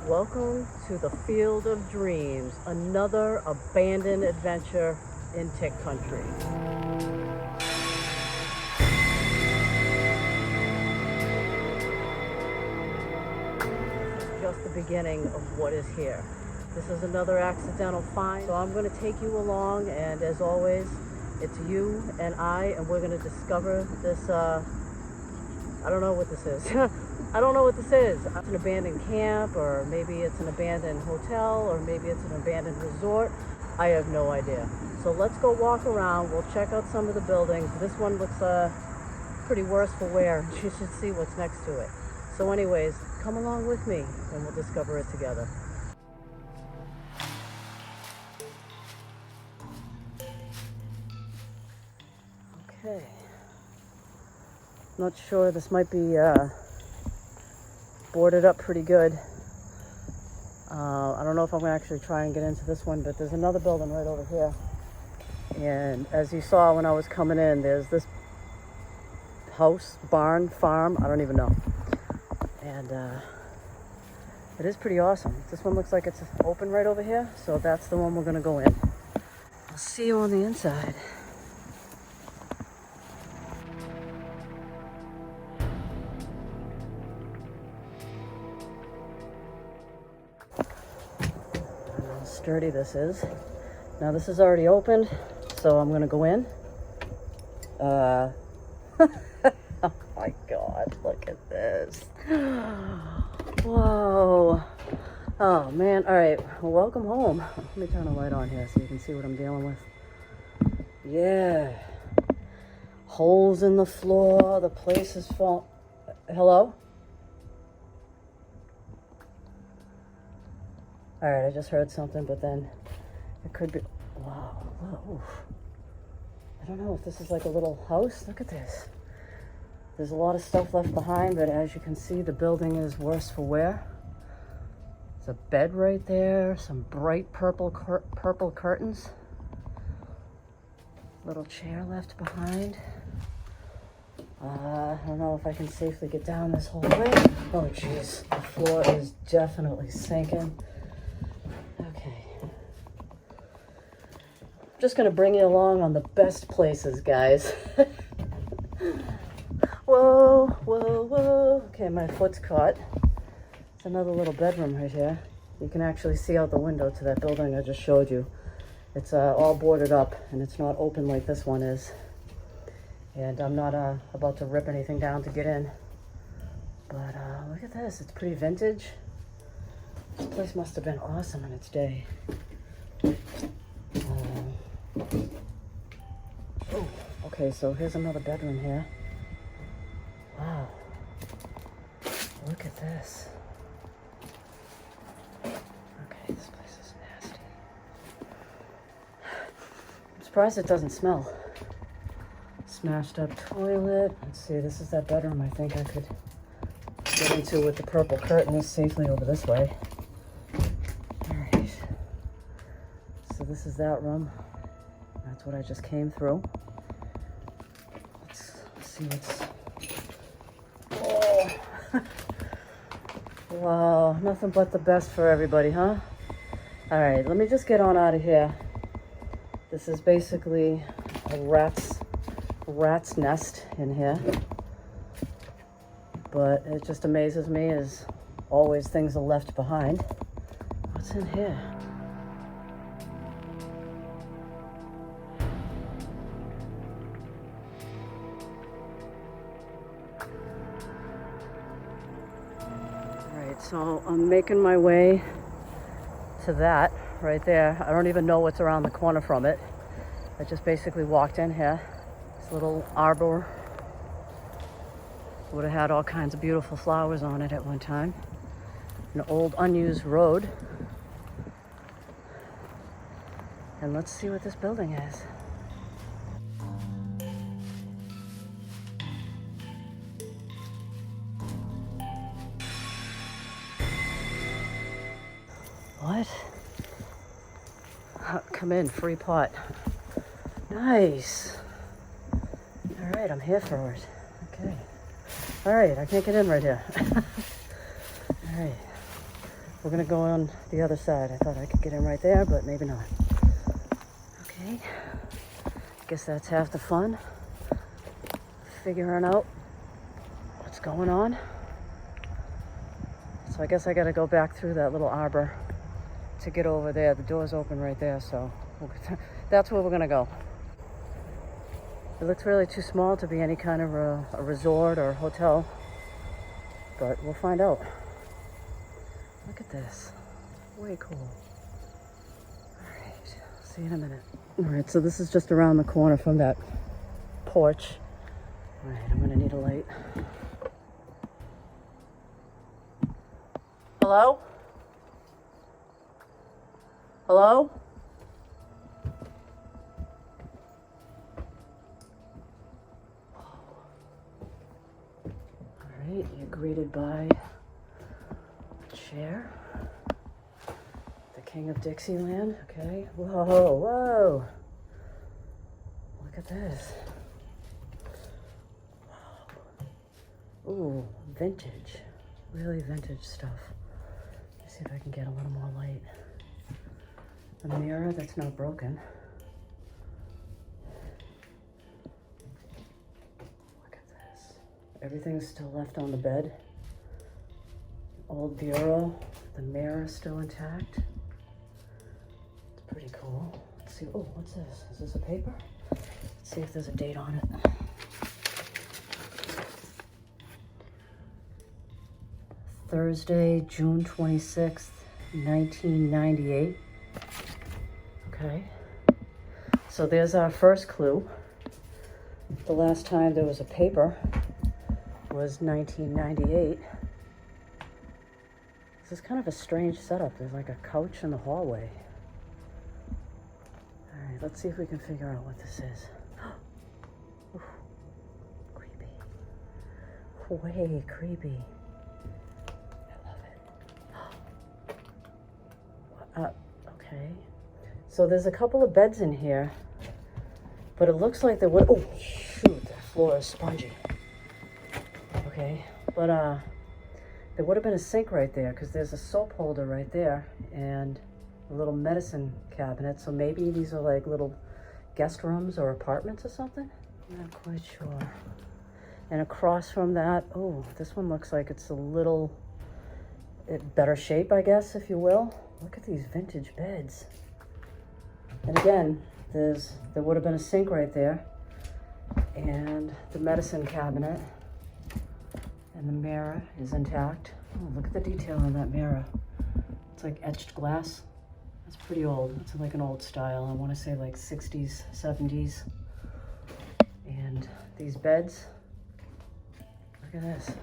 Welcome to the Field of Dreams, another abandoned adventure in Tick Country. This is just the beginning of what is here. This is another accidental find, so I'm going to take you along, and as always, it's you and I, and we're going to discover this, I don't know what this is. I don't know what this is. It's an abandoned camp, or maybe it's an abandoned hotel, or maybe it's an abandoned resort. I have no idea. So let's go walk around. We'll check out some of the buildings. This one looks pretty worse for wear. You should see what's next to it. So anyways, come along with me and we'll discover it together. Okay. Not sure, this might be boarded up pretty good. I don't know if I'm gonna actually try and get into this one, but there's another building right over here. And as you saw when I was coming in, there's this house, barn, farm, I don't even know. And it is pretty awesome. This one looks like it's open right over here, so that's the one we're gonna go in. I'll see you on the inside. Sturdy this is. Now this is already opened, so I'm gonna go in. Oh my god, look at this. Whoa. Oh man, all right, well, welcome home. Let me turn the light on here so you can see what I'm dealing with. Yeah. Holes in the floor, the place is full. Hello? All right, I just heard something, but then it could be, wow, whoa. I don't know if this is like a little house. Look at this. There's a lot of stuff left behind, but as you can see, the building is worse for wear. There's a bed right there, some bright purple curtains. Little chair left behind. I don't know if I can safely get down this whole way. Oh geez, the floor is definitely sinking. Okay. I'm just gonna bring you along on the best places, guys. Whoa, whoa, whoa. Okay, my foot's caught. It's another little bedroom right here. You can actually see out the window to that building I just showed you. It's all boarded up, and it's not open like this one is. And I'm not about to rip anything down to get in. But look at this, it's pretty vintage. This place must have been awesome in its day. Oh, okay, so here's another bedroom here. Wow. Look at this. Okay, this place is nasty. I'm surprised it doesn't smell. Smashed up toilet. Let's see, this is that bedroom I think I could get into with the purple curtains safely over this way. So this is that room. That's what I just came through. Let's see what's... Oh. Wow, nothing but the best for everybody, huh? All right, let me just get on out of here. This is basically a rat's nest in here. But it just amazes me as always things are left behind. What's in here? So I'm making my way to that right there. I don't even know what's around the corner from it. I just basically walked in here. This little arbor would have had all kinds of beautiful flowers on it at one time. An old unused road. And let's see what this building is. What? Come in, free pot. Nice. All right, I'm here for it. Okay. All right, I can't get in right here. All right, we're gonna go on the other side. I thought I could get in right there, but maybe not. Okay, guess that's half the fun. Figuring out what's going on. So I guess I gotta go back through that little arbor to get over there. The door's open right there, so that's where we're gonna go. It looks really too small to be any kind of a resort or hotel, but we'll find out. Look at this, way cool. All right, see you in a minute. All right, so this is just around the corner from that porch. All right, I'm gonna need a light. Hello? Hello? All right, you're greeted by a chair. The King of Dixieland, okay. Whoa, whoa. Look at this. Ooh, vintage. Really vintage stuff. Let's see if I can get a little more light. A mirror that's not broken. Look at this. Everything's still left on the bed. Old bureau. The mirror still intact. It's pretty cool. Let's see. Oh, what's this? Is this a paper? Let's see if there's a date on it. Thursday, June 26th, 1998. Okay. So there's our first clue. The last time there was a paper was 1998. This is kind of a strange setup. There's like a couch in the hallway. All right, let's see if we can figure out what this is. Ooh, creepy. Way creepy. Okay. So there's a couple of beds in here, but it looks like there would, oh shoot, the floor is spongy. Okay, but there would have been a sink right there because there's a soap holder right there and a little medicine cabinet. So maybe these are like little guest rooms or apartments or something. I'm not quite sure. And across from that, oh, this one looks like it's a little better shape, I guess, if you will. Look at these vintage beds. And again, there would have been a sink right there and the medicine cabinet and the mirror is intact. Oh, look at the detail on that mirror. It's like etched glass. That's pretty old. It's like an old style. I want to say like 60s, 70s. And these beds, look at this.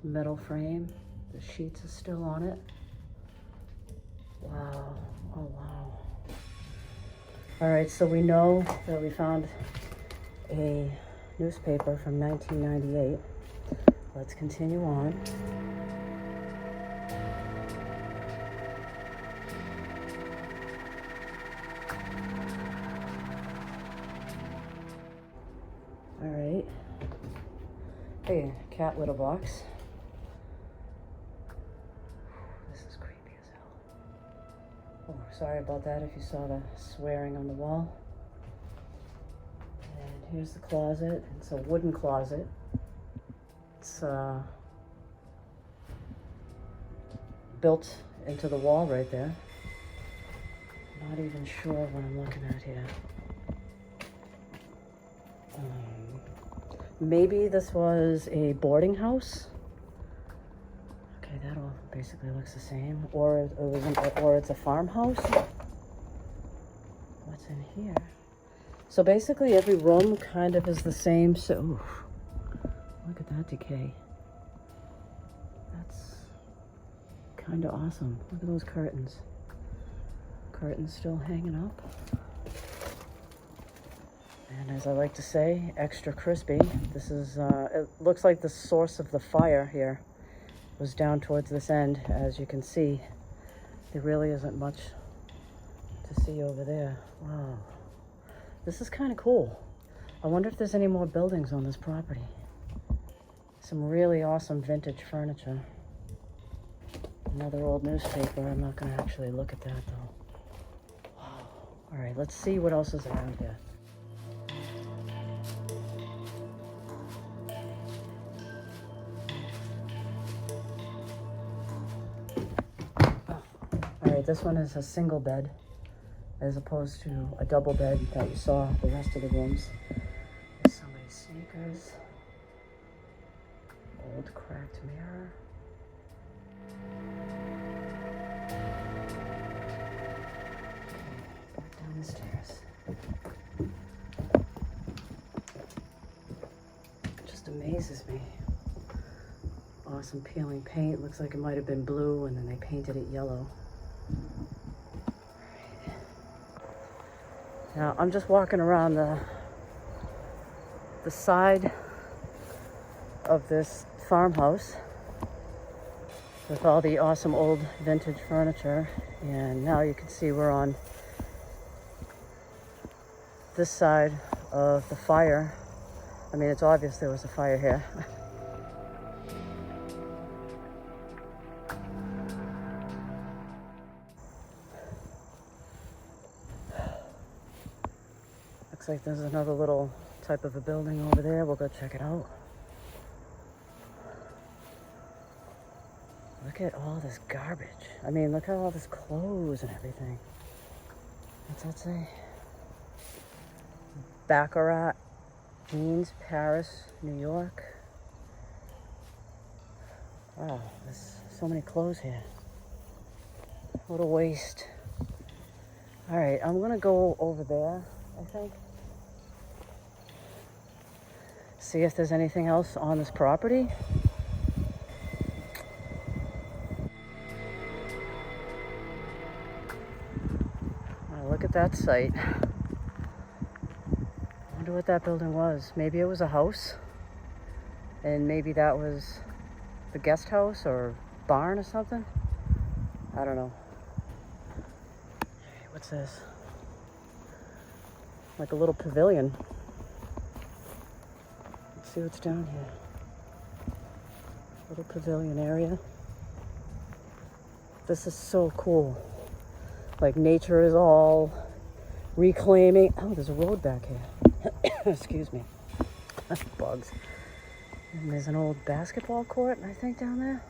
Metal frame. The sheets are still on it. Wow. Oh, wow. All right, so we know that we found a newspaper from 1998. Let's continue on. All right. Hey, cat litter box. Oh, sorry about that if you saw the swearing on the wall. And here's the closet. It's a wooden closet. It's built into the wall right there. Not even sure what I'm looking at here. Maybe this was a boarding house. Okay, that all basically looks the same. Or it's a farmhouse. What's in here? So basically every room kind of is the same. So, oof, look at that decay. That's kind of awesome. Look at those curtains. Curtains still hanging up. And as I like to say, extra crispy. This is, it looks like the source of the fire here was down towards this end. As you can see, there really isn't much to see over there. Wow. This is kind of cool. I wonder if there's any more buildings on this property. Some really awesome vintage furniture. Another old newspaper. I'm not going to actually look at that though. Wow. All right, let's see what else is around here. All right, this one is a single bed as opposed to a double bed that you saw the rest of the rooms. There's somebody's sneakers. Old cracked mirror. Back down the stairs. It just amazes me. Awesome peeling paint. Looks like it might have been blue and then they painted it yellow. Now I'm just walking around the side of this farmhouse with all the awesome old vintage furniture, and now you can see we're on this side of the fire. I mean, it's obvious there was a fire here. Looks like there's another little type of a building over there. We'll go check it out. Look at all this garbage. I mean, look at all this clothes and everything. What's that say? Baccarat jeans, Paris, New York. Wow, there's so many clothes here. What a waste. All right, I'm gonna go over there, I think. See if there's anything else on this property. Look at that site. I wonder what that building was. Maybe it was a house, and maybe that was the guest house or barn or something. I don't know. Hey, what's this? Like a little pavilion. Let's see what's down here. Little pavilion area. This is so cool. Like nature is all reclaiming. Oh, there's a road back here. Excuse me. Bugs. And there's an old basketball court, I think, down there.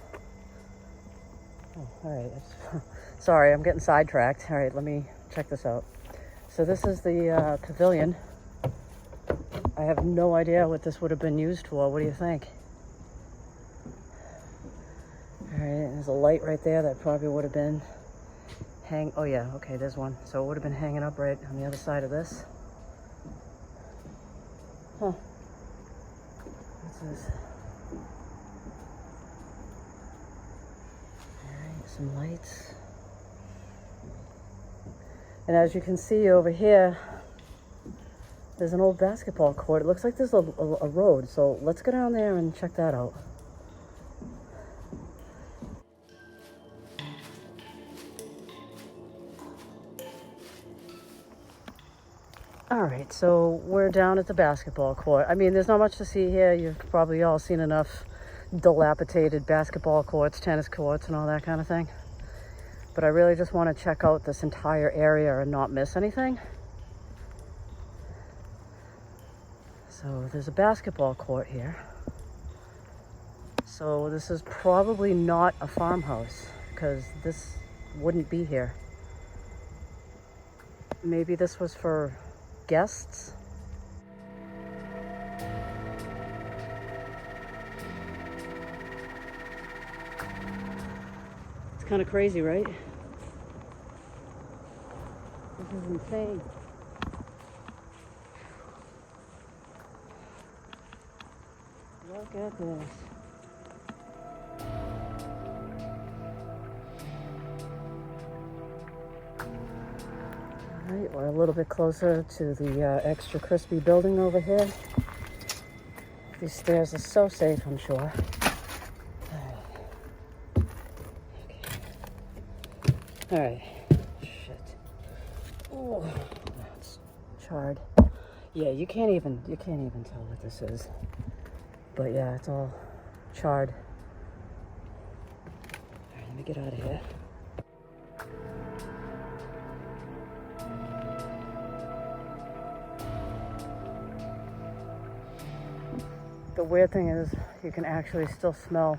Oh, all right. Sorry, I'm getting sidetracked. All right, let me check this out. So this is the pavilion. I have no idea what this would have been used for. What do you think? All right, there's a light right there that probably would have been oh yeah, okay, there's one. So it would have been hanging up right on the other side of this. Huh. What's this? Alright, some lights. And as you can see over here, there's an old basketball court. It looks like there's a road. So let's go down there and check that out. All right, so we're down at the basketball court. I mean, there's not much to see here. You've probably all seen enough dilapidated basketball courts, tennis courts, and all that kind of thing. But I really just want to check out this entire area and not miss anything. So there's a basketball court here. So this is probably not a farmhouse because this wouldn't be here. Maybe this was for guests. It's kind of crazy, right? This is insane. Look at this. All right, we're a little bit closer to the extra crispy building over here. These stairs are so safe, I'm sure. All right. Shit. Oh, that's charred. Yeah, you can't even tell what this is. But yeah, it's all charred. All right, let me get out of here. The weird thing is you can actually still smell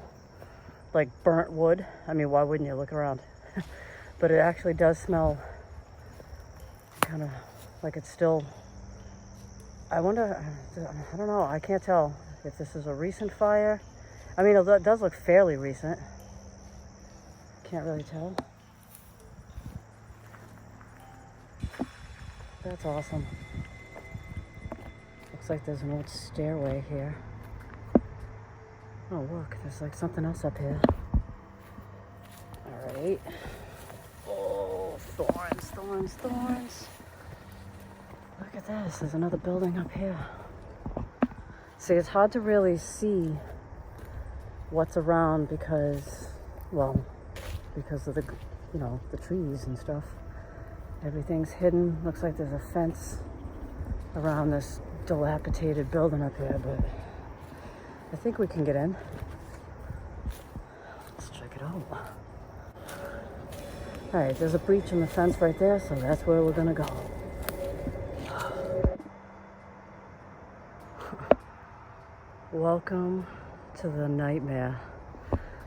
like burnt wood. I mean, why wouldn't you? Look around. But it actually does smell kind of like it's still, I wonder, I don't know, I can't tell if this is a recent fire. I mean, it does look fairly recent. Can't really tell. That's awesome. Looks like there's an old stairway here. Oh, look, there's like something else up here. All right. Oh, thorns, thorns, thorns. Look at this, there's another building up here. See, it's hard to really see what's around because, well, because of the, you know, the trees and stuff. Everything's hidden. Looks like there's a fence around this dilapidated building up here, but I think we can get in. Let's check it out. All right, there's a breach in the fence right there, so that's where we're gonna go. Welcome to the nightmare.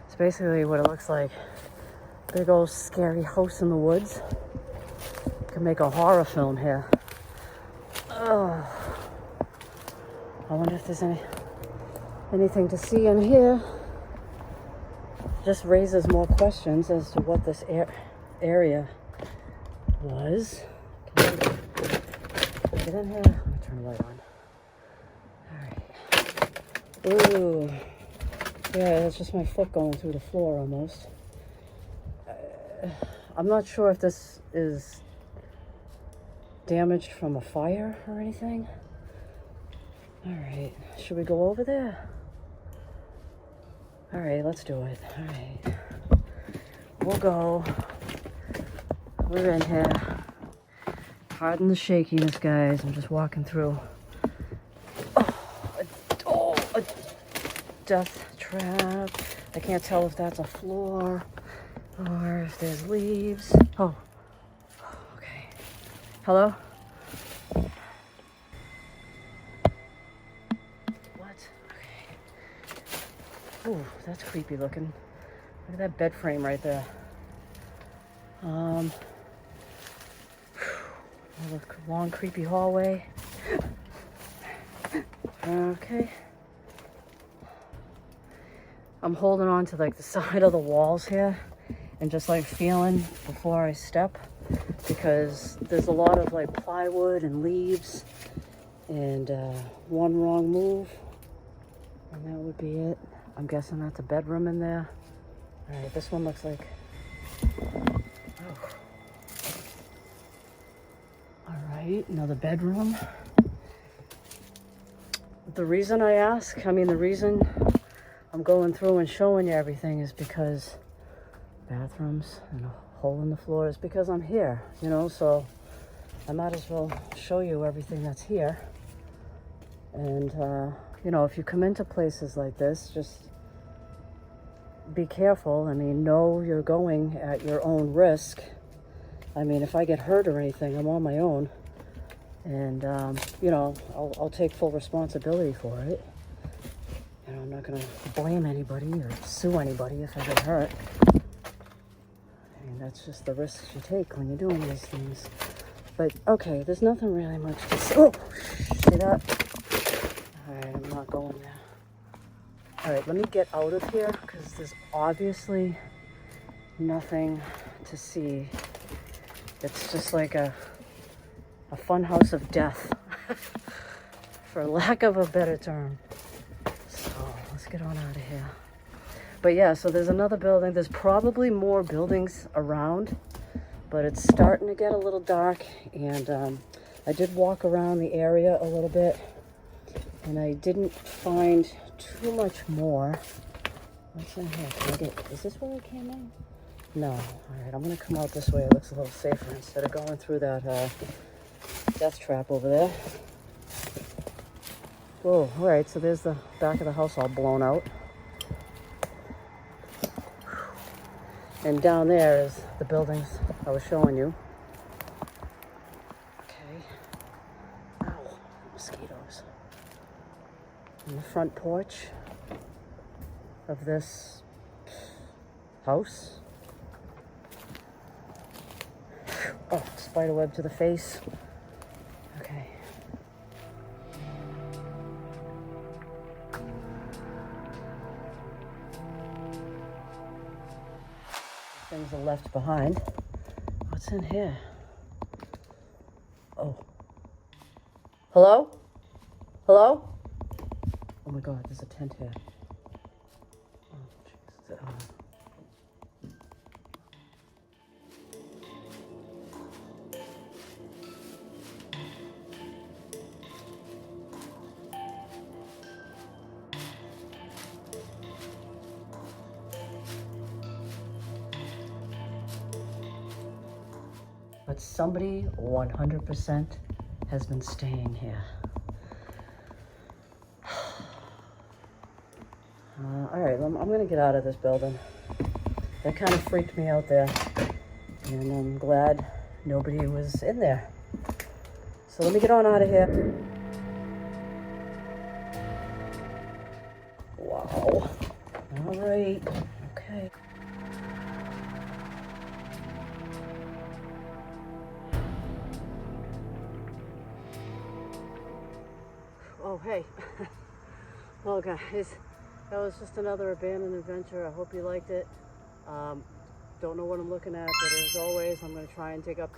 It's basically what it looks like. Big old scary house in the woods. Can make a horror film here. Oh, I wonder if there's anything to see in here. Just raises more questions as to what this area was. Can I get in here? Let me turn the light on. Ooh, yeah, that's just my foot going through the floor almost. I'm not sure if this is damaged from a fire or anything. All right, should we go over there? All right, let's do it. All right, we'll go. We're in here. Pardon the shakiness, guys. I'm just walking through. A death trap. I can't tell if that's a floor or if there's leaves. Oh, okay. Hello? What? Okay. Ooh, that's creepy looking. Look at that bed frame right there. A long creepy hallway. Okay. I'm holding on to like the side of the walls here and just like feeling before I step, because there's a lot of like plywood and leaves, and one wrong move and that would be it. I'm guessing that's a bedroom in there. All right, this one looks like, oh. All right, another bedroom. The reason I ask, the reason I'm going through and showing you everything is because bathrooms and a hole in the floor is because I'm here, you know, so I might as well show you everything that's here. And, you know, if you come into places like this, just be careful. Know you're going at your own risk. If I get hurt or anything, I'm on my own. And, you know, I'll take full responsibility for it. You know, I'm not going to blame anybody or sue anybody if I get hurt. That's just the risks you take when you're doing these things. But, okay, there's nothing really much to see. Oh, see that? All right, I'm not going there. All right, let me get out of here because there's obviously nothing to see. It's just like a fun house of death, for lack of a better term. So let's get on out of here. But yeah, so there's another building. There's probably more buildings around, but it's starting to get a little dark. And I did walk around the area a little bit, and I didn't find too much more. What's in here? Is this where I came in? No. All right, I'm gonna come out this way. It looks a little safer instead of going through that death trap over there. Whoa, all right, so there's the back of the house all blown out. And down there is the buildings I was showing you. Okay. Ow, mosquitoes. And the front porch of this house. Oh, spider web to the face. Okay. Things are left behind. What's in here? Oh. Hello? Hello? Oh my God, there's a tent here. Oh, jeez. But somebody 100% has been staying here. All right, I'm gonna get out of this building. That kind of freaked me out there. And I'm glad nobody was in there. So let me get on out of here. Wow. All right, okay. Oh, hey. Well, guys, that was just another abandoned adventure. I hope you liked it. Don't know what I'm looking at, but as always, I'm going to try and dig up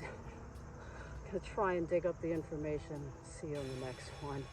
the information. See you on the next one.